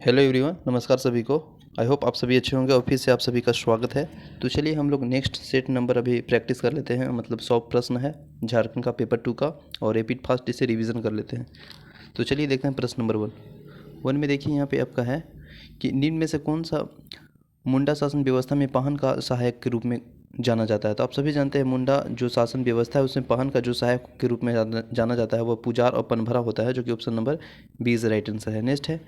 Hello everyone, नमस्कार सभी को। आई होप आप सभी अच्छे होंगे और फिर से आप सभी का स्वागत है। तो चलिए हम लोग नेक्स्ट सेट नंबर अभी प्रैक्टिस कर लेते हैं। मतलब 100 प्रश्न है झारखंड का पेपर 2 का, और रिपीट फास्ट इसे रिवीजन कर लेते हैं। तो चलिए देखते हैं प्रश्न नंबर 1 में। देखिए यहाँ पे आपका है कि निम्न में से कौन सा मुंडा शासन व्यवस्था में पाहन का सहायक के रूप में जाना जाता है। तो आप सभी जानते हैं मुंडा जो शासन व्यवस्था है उसमें पाहन का जो सहायक के रूप में जाना जाता है वह पुजार और पनभरा होता है, जो कि ऑप्शन नंबर 20 राइट आंसर है। नेक्स्ट है,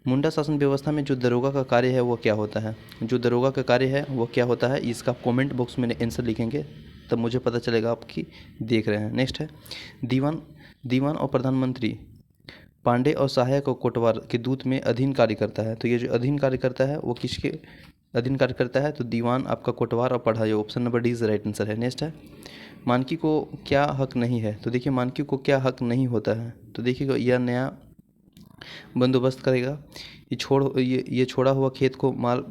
मुंडा शासन व्यवस्था में जो दरोगा का कार्य है वो क्या होता है। जो दरोगा का कार्य है वो क्या होता है, इसका कमेंट बॉक्स में आंसर लिखेंगे तब मुझे पता चलेगा आपकी देख रहे हैं। नेक्स्ट है, दीवान दीवान और प्रधानमंत्री पांडे और सहायक और कोटवार के दूत में अधीन कार्य करता है। तो ये जो अधीन कार्य करता है वो किसके अधीन कार्य करता है, तो दीवान आपका कोटवार और पढ़ा, option number D is right answer है। नेक्स्ट है, मानकी को क्या हक नहीं है। तो देखिए मानकी को क्या हक नहीं होता है, तो देखिएगा यह नया बंदोबस्त करेगा, ये छोड़ा हुआ खेत को माल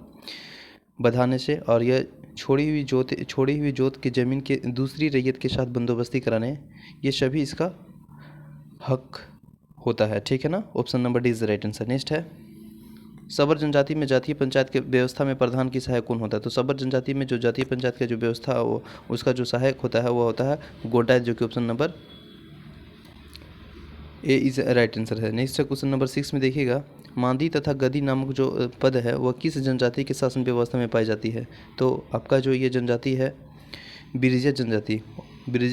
बढ़ाने से, और यह छोड़ी हुई जोत की ज़मीन के दूसरी रैयत के साथ बंदोबस्ती कराने, ये सभी इसका हक होता है। ठीक है ना, option number D is right answer. Next है, सबर जनजाति में जातीय पंचायत के व्यवस्था में प्रधान की सहायक कौन होता है। तो सबर जनजाति में जो जातीय पंचायत का जो व्यवस्था है वो उसका जो सहायक होता है वो होता है गोटायत, जो कि option number A is right answer है। नेक्स्ट है क्वेश्चन नंबर 6 में देखिएगा, मांदी तथा गदी नामक जो पद है वह किस जनजाति के शासन व्यवस्था में पाई जाती है। तो आपका जो ये जनजाति है बिरजा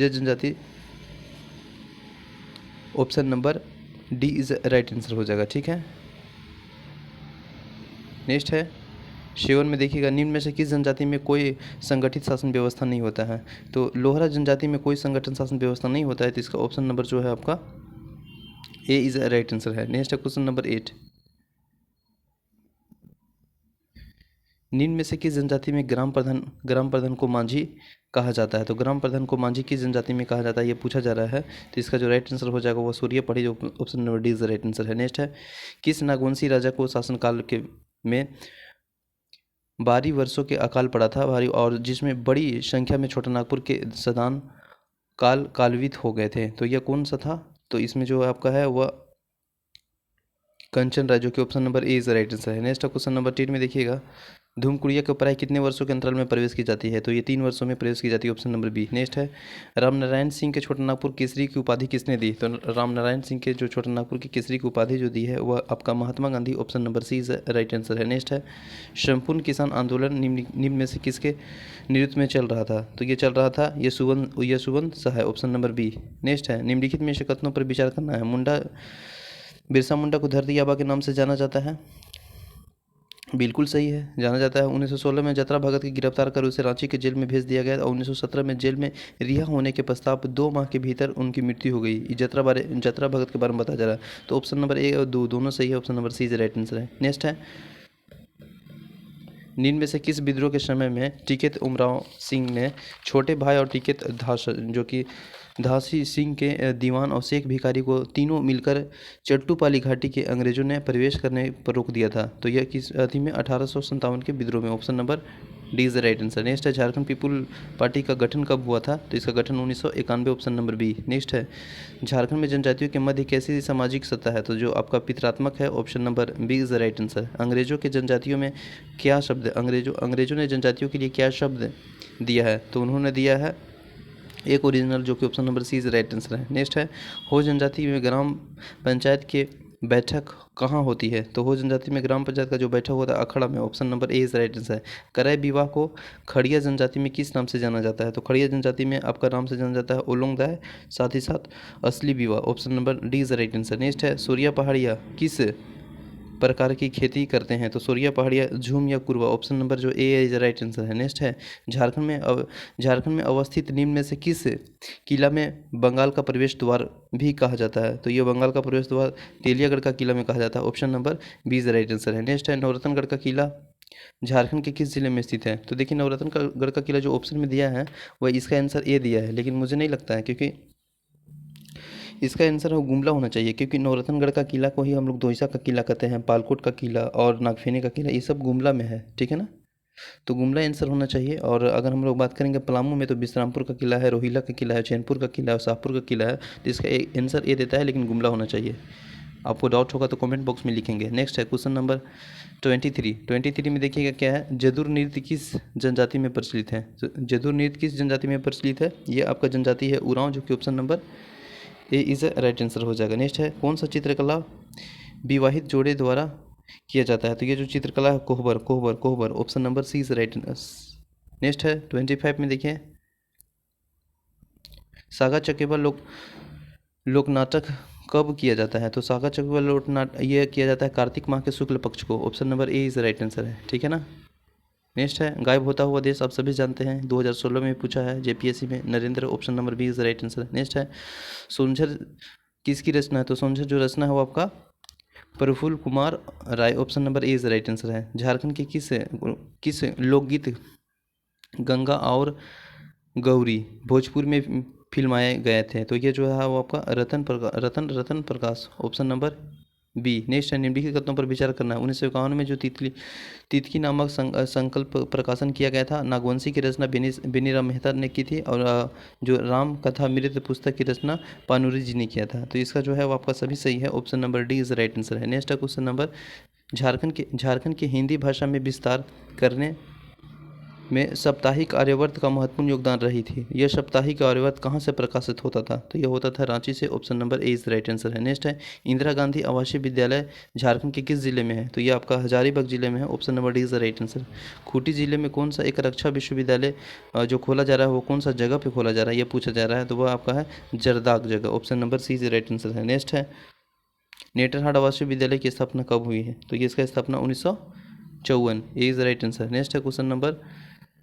जनजाति option number D is right answer हो जाएगा। ठीक है, नेक्स्ट है 7 में देखिएगा, निम्न में से किस जनजाति में कोई संगठित शासन व्यवस्था नहीं होता है। तो लोहरा जनजाति में कोई संगठन शासन व्यवस्था नहीं होता है, तो इसका ऑप्शन नंबर जो है आपका ए इज राइट आंसर है। नेक्स्ट है क्वेश्चन नंबर 8, निम्न में से किस जनजाति में ग्राम प्रधान को मांझी कहा जाता है। तो ग्राम प्रधान को मांझी किस जनजाति में कहा जाता है ये पूछा जा रहा है, तो इसका जो राइट आंसर हो जाएगा वो सूर्य पढ़ी, जो option number D is right answer है। नेक्स्ट है, किस नागवंशी राजा को शासनकाल के में 12 वर्षों के अकाल पड़ा था भारी, और जिसमें बड़ी संख्या में छोटानागपुर के सदान कालवित हो गए थे। तो यह कौन सा था, तो इसमें जो आपका है वह कंचन राय, जो कि option number A is right answer है। नेक्स्ट क्वेश्चन नंबर 10 में देखिएगा, धूमकुड़िया की पढ़ाई कितने वर्षों के अंतराल में प्रवेश की जाती है। तो ये 3 वर्षों में प्रवेश की जाती है, ऑप्शन नंबर बी। नेक्स्ट है, रामनारायण सिंह के छोटानागपुर केसरी की उपाधि किसने दी। तो रामनारायण सिंह के जो छोटानागपुर की केसरी की उपाधि जो दी है वह आपका Mahatma Gandhi, option number C is right answer है। नेक्स्ट है, संपूर्ण किसान आंदोलन निम्न में से किसके नेतृत्व में चल रहा था। तो ये चल रहा था यशवंत सहाय, ऑप्शन नंबर बी। नेक्स्ट है, निम्नलिखित में से कथनों पर विचार करना है। बिरसा मुंडा को धरती आबा के नाम से जाना जाता है। बिल्कुल सही है, जाना जाता है। 1916 में जतरा भगत की गिरफ्तार कर उसे रांची के जेल में भेज दिया गया और 1917 में जेल में रिहा होने के पश्चात 2 माह के भीतर उनकी मृत्यु हो गई। जतरा भगत के बारे में बताया जा रहा है। तो ऑप्शन नंबर ए और दो दोनों सही है, option number C is right answer है। नेक्स्ट है, निम्न में से किस विद्रोह के समय में टिकैत उमराव सिंह ने छोटे भाई और टिकैत जो कि धासी सिंह के दीवान और शेख भिखारी को तीनों मिलकर चट्टूपाली घाटी के अंग्रेजों ने प्रवेश करने पर रोक दिया था। तो यह किस अवधि में 1857 के विद्रोह में, option number D is right answer. Next है, झारखंड पीपुल पार्टी का गठन कब हुआ था। तो इसका गठन 1991, ऑप्शन नंबर बी। नेक्स्ट है, झारखंड में जनजातियों के मध्य कैसी सामाजिक सत्ता है। तो जो आपका पितरात्मक है, option number B is right answer. अंग्रेजों के जनजातियों में क्या शब्द, अंग्रेजों ने जनजातियों के लिए क्या शब्द दिया है। तो उन्होंने दिया है एक ओरिजिनल, जो कि option number C is right answer है। नेक्स्ट है, हो जनजाति में ग्राम पंचायत के बैठक कहाँ होती है। तो हो जनजाति में ग्राम पंचायत का जो बैठक होता है अखड़ा में, option number A is right answer है। कराय विवाह को खड़िया जनजाति में किस नाम से जाना जाता है। तो खड़िया जनजाति में आपका नाम से जाना जाता है ओलोंगदाय, साथ ही साथ असली विवाह, option number D is right answer. Next है, सूर्या पहाड़िया किस प्रकार की खेती करते हैं। तो सूर्या पहाड़िया झूम या कुरवा, ऑप्शन नंबर जो ए इज राइट आंसर है। नेक्स्ट है, झारखंड में अवस्थित निम्न में से किस किला में बंगाल का प्रवेश द्वार भी कहा जाता है। तो ये बंगाल का प्रवेश द्वार तेलियागढ़ का किला में कहा जाता है, option number B is right answer है। नेक्स्ट है, नवरत्नगढ़ का किला झारखंड के किस जिले में स्थित है। तो देखिए नवरत्नगढ़ का किला जो ऑप्शन में दिया है वह इसका आंसर ए दिया है, लेकिन मुझे नहीं लगता है, क्योंकि इसका आंसर है गुमला होना चाहिए, क्योंकि नवरत्नगढ़ का किला को ही हम लोग दोईसा का किला कहते हैं, पालकोट का किला और नागफेनी का किला, ये सब गुमला में है। ठीक है ना, तो गुमला आंसर होना चाहिए। और अगर हम लोग बात करेंगे पलामू में, तो विश्रामपुर का किला है, रोहिला का किला है, चैनपुर का किला है और शाहपुर का किला है। तो इसका आंसर ए देता है, लेकिन गुमला होना चाहिए। आपको डाउट होगा तो कमेंट बॉक्स में लिखेंगे। नेक्स्ट है क्वेश्चन नंबर 23 में देखिएगा क्या है, जदुर नृत्य किस जनजाति में प्रचलित है। जदुर नृत्य किस जनजाति में प्रचलित है, ये आपका जनजाति है उरांव, जो कि option number A is right answer हो जाएगा। नेक्स्ट है, कौन सा चित्रकला विवाहित जोड़े द्वारा किया जाता है, तो ये जो चित्रकला है Kohbar Kohbar Kohbar, option number C is right. Next है 25 में देखिए, सागा चकेबा लोक नाटक कब किया जाता है, तो सागा चकेबा लोक नाटक ये किया जाता है कार्तिक माह के शुक्ल पक्ष को, option number A is right answer है, ठीक है ना। नेक्स्ट है, गायब होता हुआ देश आप सभी जानते हैं, 2016 में पूछा है जेपीएससी में, Narendra, option number B is right answer है। नेक्स्ट है, सोनझर किसकी रचना है, तो सोनझर जो रचना है वो आपका Prafulla Kumar Rai, option number A is right answer है। झारखंड के किस लोकगीत गंगा और गौरी भोजपुर में फिल्माए गए थे, तो ये जो है वो आपका रतन प्रकाश, ऑप्शन नंबर बी। नेक्स्ट है, निम्नलिखित कथनों पर विचार करना है। 1951 में जो तितकी नामक संकल्प प्रकाशन किया गया था, नागवंशी की रचना बेनीराम मेहता ने की थी, और जो राम कथा मृत पुस्तक की रचना पानुरी जी ने किया था, तो इसका जो है वो आपका सभी सही है, option number D is right answer है। नेक्स्ट है क्वेश्चन नंबर, झारखंड के हिंदी भाषा में विस्तार करने में साप्ताहिक आर्यावर्त का महत्वपूर्ण योगदान रही थी। यह साप्ताहिक आर्यावर्त कहाँ से प्रकाशित होता था, तो यह होता था रांची से, option number A is right answer है। नेक्स्ट है, इंदिरा गांधी आवासीय विद्यालय झारखंड के किस जिले में है, तो यह आपका हजारीबाग जिले में है, option number D is right answer. Khunti जिले में कौन सा एक रक्षा विश्वविद्यालय जो खोला जा रहा है वो कौन सा जगह पे खोला जा रहा है, यह पूछा जा रहा है, तो वह आपका है जरदाग जगह, option number C is right answer है। नेक्स्ट है, नेतरहाट आवासीय विद्यालय की स्थापना कब हुई है, तो ये इसका स्थापना 1954, ए इज राइट आंसर। नेक्स्ट है क्वेश्चन नंबर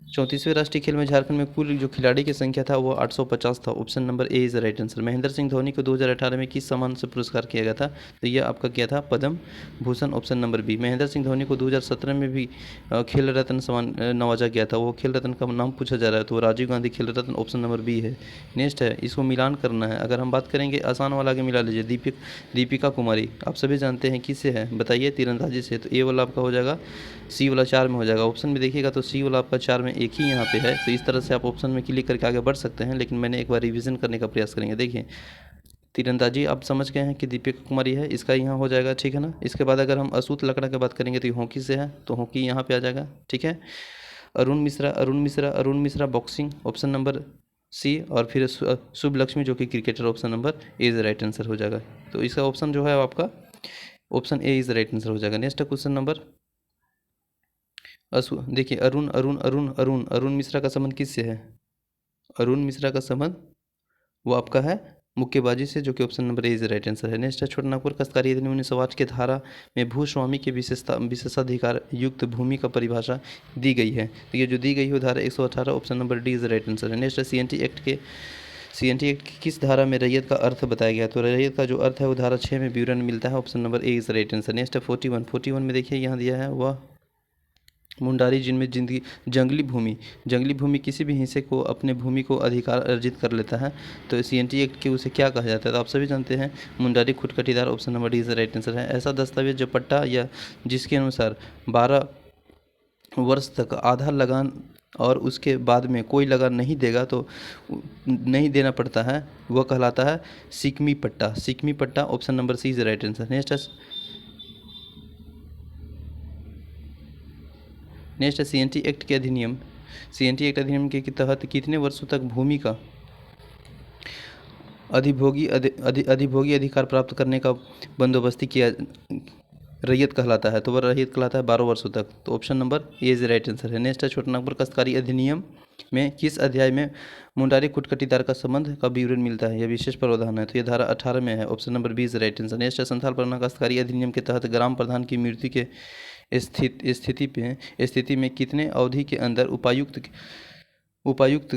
34वें राष्ट्रीय खेल में झारखंड में कुल जो खिलाड़ी की संख्या था वो 850 था, option number A is right answer. Mahendra Singh Dhoni को 2018 में किस सम्मान से पुरस्कार किया गया था, तो यह आपका किया था Padma Bhushan, option number B. Mahendra Singh Dhoni को 2017 में भी खेल रत्न सम्मान नवाजा गया था, वो खेल रत्न का नाम पूछा जा रहा है, तो राजीव गांधी खेल रत्न, ऑप्शन नंबर बी है। नेक्स्ट है, इसको मिलान करना है। अगर हम बात करेंगे आसान वाला, आगे मिला लीजिए, दीपिका कुमारी आप सभी जानते हैं किससे है, बताइए, तीरंदाजी से, तो ए वाला आपका हो जाएगा, सी वाला 4 में हो जाएगा। ऑप्शन में देखिएगा तो सी वाला आपका 4 में एक ही यहाँ पे है, तो इस तरह से आप ऑप्शन में क्लिक करके आगे बढ़ सकते हैं, लेकिन मैंने एक बार रिवीजन करने का प्रयास करेंगे। देखिए, तीरंदाजी आप समझ गए हैं कि दीपिका कुमारी है, इसका यहाँ हो जाएगा, ठीक है ना। इसके बाद अगर हम असूत लकड़ा की बात करेंगे तो ये हॉकी से है, तो हॉकी यहाँ पे आ जाएगा, ठीक है। Arun Mishra boxing, option number C, और फिर शुभ लक्ष्मी जो कि cricketer, option number A is right answer हो जाएगा, तो इसका ऑप्शन जो है आपका option A is right answer हो जाएगा। नेक्स्ट क्वेश्चन नंबर देखिए, अरुण मिश्रा का संबंध किससे है, अरुण मिश्रा का संबंध वो आपका है मुक्केबाजी से, जो कि option number A is right answer है। नेक्स्ट है, छोटानागपुर काश्तकारी अधिनियम 1908 के धारा में भूस्वामी के विशेषाधिकार युक्त भूमि का परिभाषा दी गई है, तो ये जो दी गई है धारा 118, option number D is right answer है। नेक्स्ट है, सीएनटी एक्ट की किस धारा में रैयत का अर्थ बताया गया, तो रैयत का जो अर्थ है वो धारा 6 में विवरण मिलता है, option number A is right answer. Next है 41 में देखिए यहाँ दिया है, वह मुंडारी जिनमें जंगली भूमि किसी भी हिस्से को अपने भूमि को अधिकार अर्जित कर लेता है, तो सीएनटी एक्ट के उसे क्या कहा जाता है, तो आप सभी जानते हैं Mundari Khuntkattidar, option number D is right answer है। ऐसा दस्तावेज जो पट्टा या जिसके अनुसार 12 वर्ष तक आधा लगान और उसके बाद में कोई लगान नहीं देगा तो नहीं देना पड़ता है, वह कहलाता है सिकमी पट्टा, option number C is right answer. Next है, सीएनटी एक्ट अधिनियम के तहत कितने वर्षों तक भूमि का अधिभोगी अधिकार प्राप्त करने का बंदोबस्ती किया रैयत कहलाता है, तो वह रैयत कहलाता है 12 वर्षों तक, तो option number A is right answer है। नेक्स्ट है, छोटानागपुर काश्तकारी अधिनियम में किस अध्याय में मुंडारी खुटकटीदार का संबंध का विवरण मिलता है, यह विशेष प्रावधान है, तो यह धारा 18 में है, option number B is right answer. Next है, संथाल परगना काश्तकारी अधिनियम के तहत ग्राम प्रधान की मृत्यु के स्थिति में कितने अवधि के अंदर उपायुक्त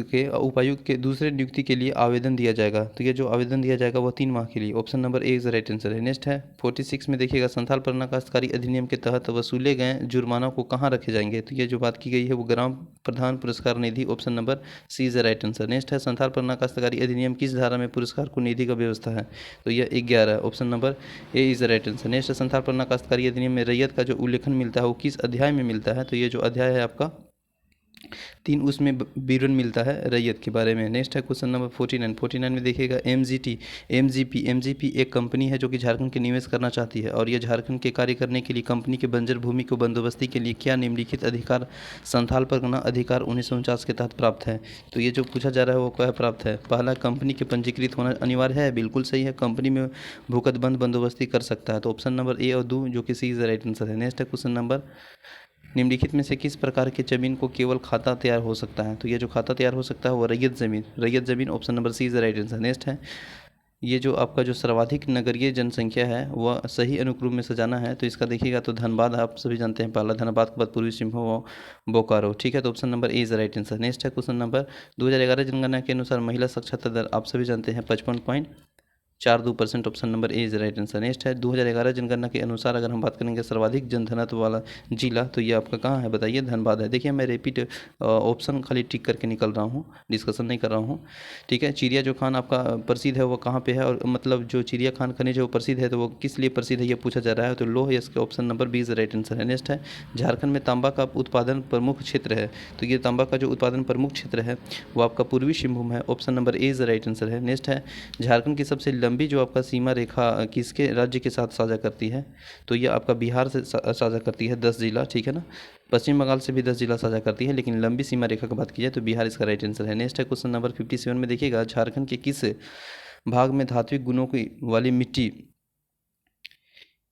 के दूसरे नियुक्ति के लिए आवेदन दिया जाएगा, तो ये जो आवेदन दिया जाएगा वो 3 माह के लिए, option number A is right answer है। नेक्स्ट है 46 में देखिएगा, संथाल परगना काश्तकारी अधिनियम के तहत वसूले गए जुर्माना को कहाँ रखे जाएंगे, तो ये जो बात की गई है वो ग्राम प्रधान पुरस्कार निधि, option number C is right answer. Next है, संथाल परगना काश्तकारी अधिनियम किस धारा में पुरस्कार को निधि का व्यवस्था है, तो यह 11, option number A is right answer. Next है, संथाल परगना काश्तकारी अधिनियम में रैयत का जो उल्लेखन मिलता है वो किस अध्याय में मिलता है, तो ये जो अध्याय है आपका तीन उसमें विवरण मिलता है रैयत के बारे में। नेक्स्ट है क्वेश्चन नंबर 49 में देखिएगा एमजीपी एक कंपनी है जो कि झारखंड के निवेश करना चाहती है और यह झारखंड के कार्य करने के लिए कंपनी के बंजर भूमि को बंदोबस्ती के लिए क्या निम्नलिखित अधिकार संथाल परगना अधिकार 1949 के तहत प्राप्त है। तो ये जो पूछा जा रहा है वो क्या प्राप्त है। पहला, कंपनी के पंजीकृत होना अनिवार्य है, बिल्कुल सही है। कंपनी में भूखत बंदोबस्ती कर सकता है, तो ऑप्शन नंबर ए और दो जो कि सी इज द राइट आंसर है। नेक्स्ट है क्वेश्चन नंबर, निम्नलिखित में से किस प्रकार की जमीन को केवल खाता तैयार हो सकता है। तो ये जो खाता तैयार हो सकता है वो रैयत जमीन option number C is right answer. Next है, ये जो आपका जो सर्वाधिक नगरीय जनसंख्या है वह सही अनुक्रम में सजाना है। तो इसका देखिएगा तो धनबाद, आप सभी जानते हैं, पहला धनबाद के बाद पूर्वी सिंहभूम और बोकारो। ठीक है, तो option number A is right answer. Next है क्वेश्चन नंबर, 2011 जनगणना के अनुसार महिला साक्षरता दर आप सभी जानते हैं 55.42%। Option number A is right answer. Next है, 2011 जनगणना के अनुसार अगर हम बात करेंगे सर्वाधिक जनघनत्व वाला जिला, तो ये आपका कहाँ है बताइए, धनबाद है। देखिए मैं रिपीट ऑप्शन खाली टिक करके निकल रहा हूँ, डिस्कशन नहीं कर रहा हूँ। ठीक है, चिड़िया जो खान आपका प्रसिद्ध है वो कहाँ पे है, और मतलब जो चिड़िया खान खनिज है वो प्रसिद्ध है तो वो किस लिए प्रसिद्ध है ये पूछा जा रहा है। तो लोह, इसका option number B is right answer है। नेक्स्ट है, झारखंड में तांबा का उत्पादन प्रमुख क्षेत्र है। तो ये तांबा का जो उत्पादन प्रमुख क्षेत्र है वो आपका पूर्वी सिंहभूम है। Option number A is right answer है। नेक्स्ट है, झारखंड की सबसे लंबी जो आपका सीमा रेखा किसके राज्य के साथ साझा करती है। तो ये आपका बिहार से साझा करती है 10 जिला। ठीक है ना, पश्चिम बंगाल से भी 10 जिला साझा करती है, लेकिन लंबी सीमा रेखा की बात की जाए तो बिहार इसका राइट आंसर है। नेक्स्ट है क्वेश्चन नंबर 57 में देखिएगा, झारखंड के किस भाग में धात्विक गुणों की वाली मिट्टी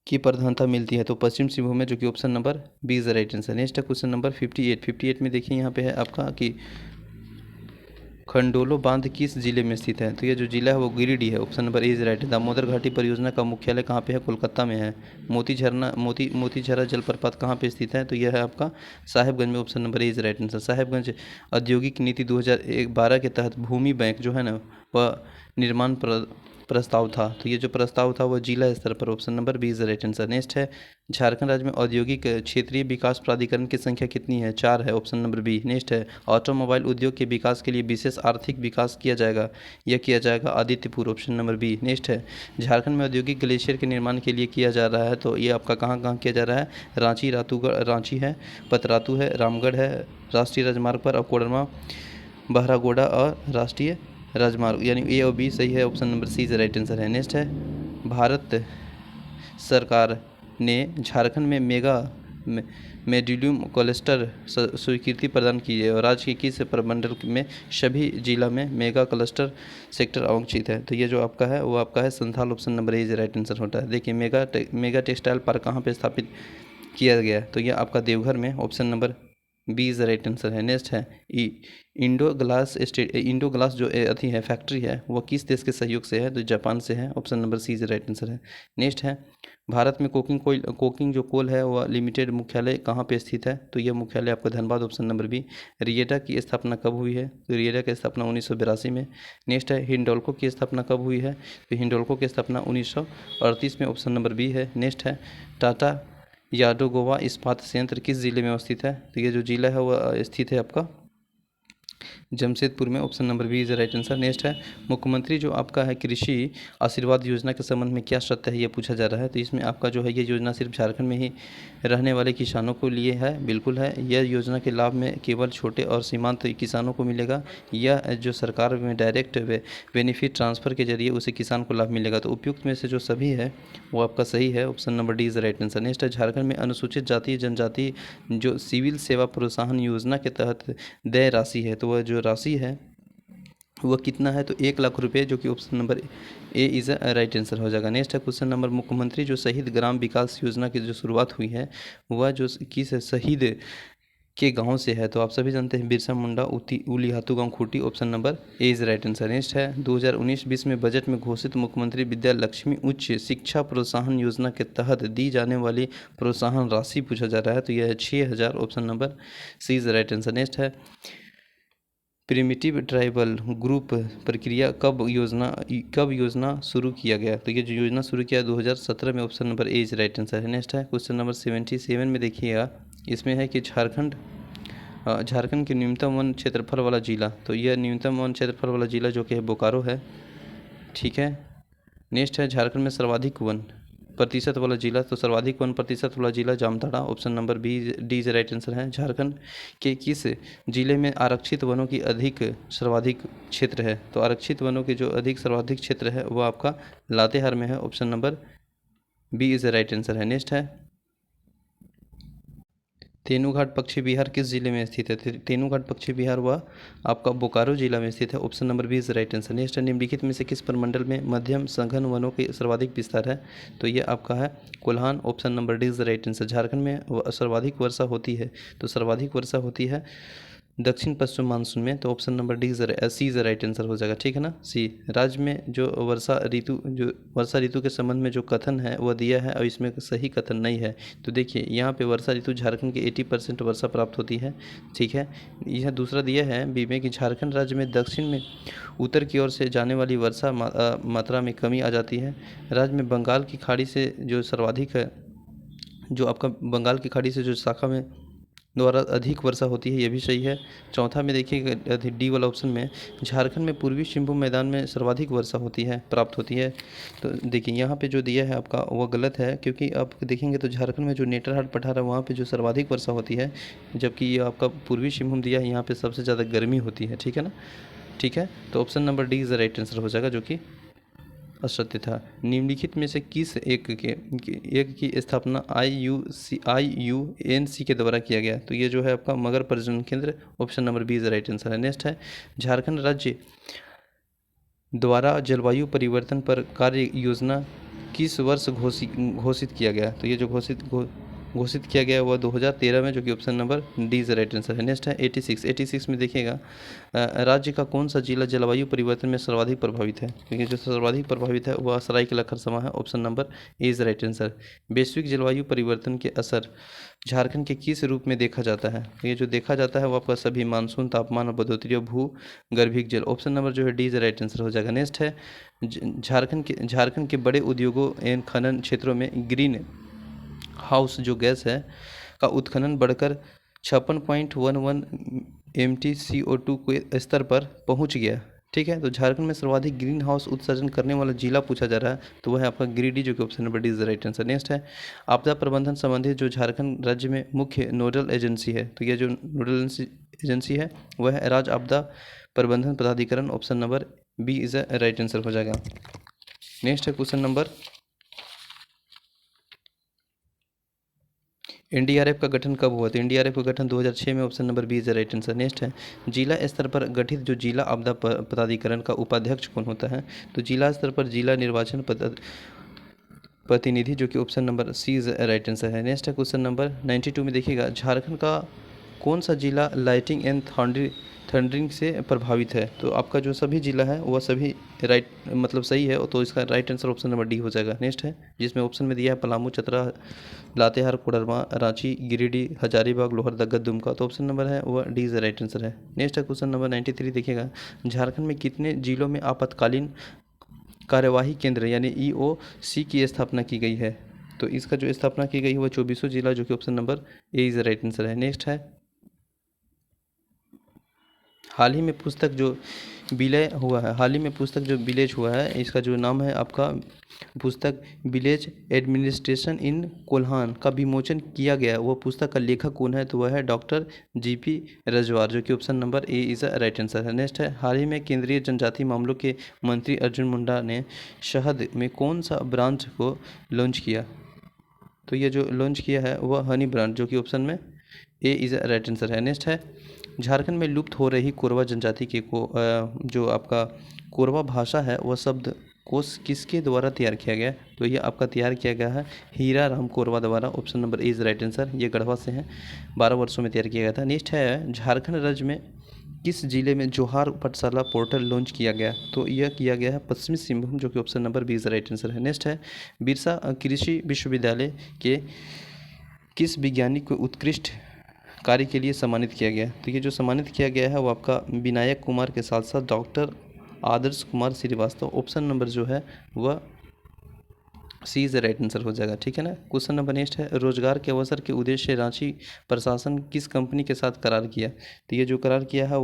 की प्रधानता मिलती है। तो पश्चिम सिंहभूम में, जो कि option number B is right answer. Next है क्वेश्चन नंबर 58 में देखिए यहाँ पे है आपका कि खंडोलो बांध किस जिले में स्थित है। तो ये जो जिला है वो गिरिडीह है। Option number A is right. Damodar घाटी परियोजना का मुख्यालय कहाँ पे है, कोलकाता में है। मोतीझरा जलप्रपात कहाँ पे स्थित है, तो यह है आपका साहेबगंज में। Option number A is right answer. Sahebganj औद्योगिक नीति 2012 के तहत भूमि बैंक जो है ना वह निर्माण प्रस्ताव था। तो ये जो प्रस्ताव था वो जिला स्तर पर। Option number B is right answer. Next है, झारखंड राज्य में औद्योगिक क्षेत्रीय विकास प्राधिकरण की संख्या कितनी है, 4 है। Option number B. नेक्स्ट है, ऑटोमोबाइल उद्योग के विकास के लिए विशेष आर्थिक विकास किया जाएगा, यह किया जाएगा Adityapur. Option number B. Next है, झारखंड में औद्योगिक ग्लेशियर के निर्माण के लिए किया जा रहा है। तो ये आपका कहाँ कहाँ किया जा रहा है, रांची है, पतरातू है, रामगढ़ है राष्ट्रीय राजमार्ग पर, और कोडरमा, बहरागोड़ा और राष्ट्रीय राजमार्ग, यानी ए और बी सही है। Option number C is right answer है। नेक्स्ट है, भारत सरकार ने झारखंड में मेडिलियम क्लस्टर स्वीकृति प्रदान की है और राज्य के किस प्रमंडल में सभी जिला में मेगा क्लस्टर सेक्टर अवंक्षित है। तो ये जो आपका है वो आपका है Santhal. Option number A is right answer होता है। देखिए मेगा टेक्सटाइल पार्क कहाँ पे स्थापित किया गया है, तो ये आपका देवघर में। Option number B is right answer है। नेक्स्ट है, इंडो ग्लास जो अथी है फैक्ट्री है वो किस देश के सहयोग से है, तो जापान से है। Option number C is right answer है। नेक्स्ट है, भारत में कोकिंग जो कोल है वह लिमिटेड मुख्यालय कहाँ पे स्थित है, तो यह मुख्यालय आपका धनबाद। Option number B. रिएटा की स्थापना कब हुई है, तो रिएटा की स्थापना 1982 में। नेक्स्ट है, हिंडोल्को की स्थापना कब हुई है, तो हिंडोल्को की स्थापना 1938 में। ऑप्शन नंबर बी है। नेक्स्ट है, टाटा यादोगोवा इस्पात संयंत्र किस जिले में अवस्थित है, तो ये जो जिला है वह स्थित है आपका जमशेदपुर में। Option number B is right answer. Next है, मुख्यमंत्री जो आपका है कृषि आशीर्वाद योजना के संबंध में क्या शर्त है ये पूछा जा रहा है। तो इसमें आपका जो है ये योजना सिर्फ झारखंड में ही रहने वाले किसानों को लिए है, बिल्कुल है। यह योजना के लाभ में केवल छोटे और सीमांत किसानों को मिलेगा। यह जो सरकार में डायरेक्ट बेनिफिट ट्रांसफ़र के जरिए उसे किसान को लाभ मिलेगा। तो उपयुक्त में से जो सभी है वो आपका सही है। Option number D is right answer. Next है, झारखंड में अनुसूचित जाति जनजाति जो सिविल सेवा प्रोत्साहन योजना के तहत देय राशि है, तो वह जो राशि है वह कितना है, तो 1 लाख रुपए, जो कि option number A is a right answer हो जाएगा। नेक्स्ट है क्वेश्चन नंबर, मुख्यमंत्री जो शहीद ग्राम विकास योजना की जो शुरुआत हुई है वह जो किस शहीद के गांव से है, तो आप सभी जानते हैं बिरसा मुंडा उलीहातू गांव Khunti. Option number A is right answer. Next है, 2019-20 में बजट में घोषित मुख्यमंत्री विद्या लक्ष्मी उच्च शिक्षा प्रोत्साहन योजना के तहत दी जाने वाली प्रोत्साहन राशि पूछा जा रहा है, तो यह है 6,000। Option number C is right answer. Next है, प्रिमिटिव ट्राइबल ग्रुप प्रक्रिया कब योजना शुरू किया गया, तो ये जो योजना शुरू किया 2017 में। Option number A is right answer है। नेक्स्ट है, क्वेश्चन नंबर 77 में देखिएगा, इसमें है कि झारखंड के न्यूनतम वन क्षेत्रफल वाला जिला, तो यह न्यूनतम वन क्षेत्रफल वाला जिला जो कि है बोकारो है। ठीक है, नेक्स्ट है, झारखंड में सर्वाधिक वन प्रतिशत वाला जिला, तो सर्वाधिक वन प्रतिशत वाला जिला Jamtara, option number B D is right answer है। झारखंड के किस जिले में आरक्षित वनों की अधिक सर्वाधिक क्षेत्र है? तो आरक्षित वनों के जो अधिक सर्वाधिक क्षेत्र है वो आपका लातेहार में है, option number B is right answer है। नेक्स्ट है तेनूघाट पश्चिम बिहार किस जिले में स्थित है? तेनूघाट पश्चिम बिहार वह आपका बोकारो जिला में स्थित है, option number B is right answer. Next है निम्नलिखित में से किस प्रमंडल में मध्यम सघन वनों के सर्वाधिक विस्तार है? तो ये आपका है Kolhan, option number D is right answer. Jharkhand में सर्वाधिक वर्षा होती है, तो सर्वाधिक वर्षा होती है दक्षिण पश्चिम मानसून में, तो option number D C is right answer हो जाएगा, ठीक है ना, सी। राज्य में जो वर्षा ऋतु के संबंध में जो कथन है वह दिया है और इसमें सही कथन नहीं है। तो देखिए यहाँ पे वर्षा ऋतु झारखंड के 80% वर्षा प्राप्त होती है, ठीक है। यह दूसरा दिया है बी में कि झारखंड राज्य में दक्षिण में उत्तर की ओर से जाने वाली वर्षा मात्रा में कमी आ जाती है। राज्य में बंगाल की खाड़ी से जो सर्वाधिक है, जो आपका बंगाल की खाड़ी से जो शाखा में द्वारा अधिक वर्षा होती है, ये भी सही है। चौथा में देखिए डी वाला ऑप्शन में झारखंड में पूर्वी सिंहभूम मैदान में सर्वाधिक वर्षा होती है, प्राप्त होती है। तो देखिए यहाँ पे जो दिया है आपका वो गलत है, क्योंकि आप देखेंगे तो झारखंड में जो नेतरहाट पठार है वहाँ पे जो सर्वाधिक वर्षा होती है, जबकि ये आपका पूर्वी सिंहभूम दिया है, यहाँ पे सबसे ज़्यादा गर्मी होती है, ठीक है ना, ठीक है। तो option number D is the right answer हो जाएगा, जो कि असत्य था। निम्नलिखित में से किस एक की स्थापना IUCN के द्वारा किया गया? तो ये जो है आपका मगर प्रजनन केंद्र, option number B is right answer है। नेक्स्ट है झारखंड राज्य द्वारा जलवायु परिवर्तन पर कार्य योजना किस वर्ष घोषित किया गया? तो ये जो घोषित किया गया वह 2013 में, जो कि option number D is right answer है। नेक्स्ट है 86 में देखिएगा राज्य का कौन सा जिला जलवायु परिवर्तन में सर्वाधिक प्रभावित है? क्योंकि जो सर्वाधिक प्रभावित है वह सरायकेला खरसावां है, option number A is right answer. वैश्विक जलवायु परिवर्तन के असर झारखंड के किस रूप में देखा जाता है? ये जो देखा जाता है वो आपका सभी मानसून, तापमान और बढ़ोतरी और भू गर्भिक जल, ऑप्शन नंबर जो है डी इज राइट आंसर हो जाएगा। नेक्स्ट है झारखंड के बड़े उद्योगों एवं खनन क्षेत्रों में ग्रीन हाउस जो गैस है का उत्खनन बढ़कर 56.11 MTCO2 के स्तर पर पहुंच गया, ठीक है। तो झारखंड में सर्वाधिक ग्रीन हाउस उत्सर्जन करने वाला जिला पूछा जा रहा है, तो वह है आपका गिरिडीह, जो कि option number D is the right answer. Next है आपदा प्रबंधन संबंधित जो झारखंड राज्य में मुख्य नोडल एजेंसी है, तो यह जो नोडल एजेंसी है वह है राज्य आपदा प्रबंधन प्राधिकरण, option number B is the right answer हो जाएगा। नेक्स्ट है क्वेश्चन नंबर NDRF का गठन कब हुआ? तो NDRF का गठन 2006 में, option number B is the right answer. Next है जिला स्तर पर गठित जो जिला आपदा प्राधिकरण का उपाध्यक्ष कौन होता है? तो जिला स्तर पर जिला निर्वाचन प्रतिनिधि, जो कि option number C is right answer है। नेक्स्ट है क्वेश्चन नंबर 92 में देखिएगा झारखंड का कौन सा जिला लाइटिंग एंड थंडरिंग से प्रभावित है? तो आपका जो सभी जिला है वह सभी राइट मतलब सही है, तो इसका right answer option number D हो जाएगा। नेक्स्ट है जिसमें ऑप्शन में दिया है पलामू, चतरा, लातेहार, कोडरमा, रांची, गिरिडीह, हजारीबाग, लोहरदगा, दुमका, तो ऑप्शन नंबर है वह डी इज राइट आंसर है। नेक्स्ट है क्वेश्चन नंबर 93 देखिएगा झारखंड में कितने जिलों में आपातकालीन कार्यवाही केंद्र यानी EOC की स्थापना की गई है? तो इसका जो स्थापना की गई है वह 24 जिला, जो कि option number A is right answer है। नेक्स्ट है हाल ही में पुस्तक जो विलय हुआ है इसका जो नाम है आपका पुस्तक विलेज एडमिनिस्ट्रेशन इन कोल्हान का विमोचन किया गया, वह पुस्तक का लेखक कौन है? तो वह है डॉक्टर GP रजवार, जो कि option number A is a right answer है। नेक्स्ट है हाल ही में केंद्रीय जनजातीय मामलों के मंत्री अर्जुन मुंडा ने शहद में कौन सा ब्रांच को लॉन्च किया? तो ये जो लॉन्च किया है वह हनी ब्रांड, जो कि ऑप्शन में ए इज अ राइट आंसर है। नेक्स्ट है झारखंड में लुप्त हो रही कोरवा जनजाति के जो आपका कोरवा भाषा है वह शब्द कोश किसके द्वारा तैयार किया गया? तो ये आपका तैयार किया गया है हीरा राम कोरवा द्वारा, option number A is right answer. ये गढ़वा से हैं, 12 वर्षों में तैयार किया गया था। नेक्स्ट है झारखंड राज्य में किस जिले में जोहार पाठशाला पोर्टल लॉन्च किया गया? तो यह किया गया है पश्चिमी सिंहभूम, जो कि option number B is right answer है। नेक्स्ट है बिरसा कृषि विश्वविद्यालय के किस वैज्ञानिक को उत्कृष्ट कार्य के लिए सम्मानित किया गया? तो ये जो सम्मानित किया गया है वो आपका विनायक कुमार के साथ साथ doctor Adarsh Kumar Srivastava, option number जो है वह सी इज राइट आंसर हो जाएगा, ठीक है ना। क्वेश्चन नंबर नेक्स्ट है रोजगार के अवसर के उद्देश्य से रांची प्रशासन किस कंपनी के साथ करार किया? तो ये जो करार किया है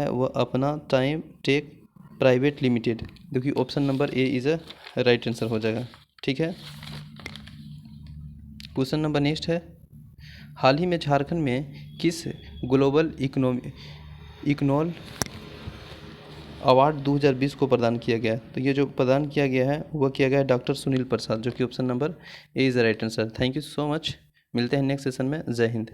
वह अपना टाइम टेक प्राइवेट लिमिटेड, जो कि option number A is a right answer हो जाएगा। ठीक है। क्वेश्चन नंबर नेक्स्ट है, हाल ही में झारखंड में किस ग्लोबल इकोनॉल अवार्ड 2020 को प्रदान किया गया? तो ये जो प्रदान किया गया है वह किया गया है डॉक्टर सुनील प्रसाद, जो कि option number A is the right answer. Thank you so much. मिलते हैं नेक्स्ट सेशन में। जय हिंद।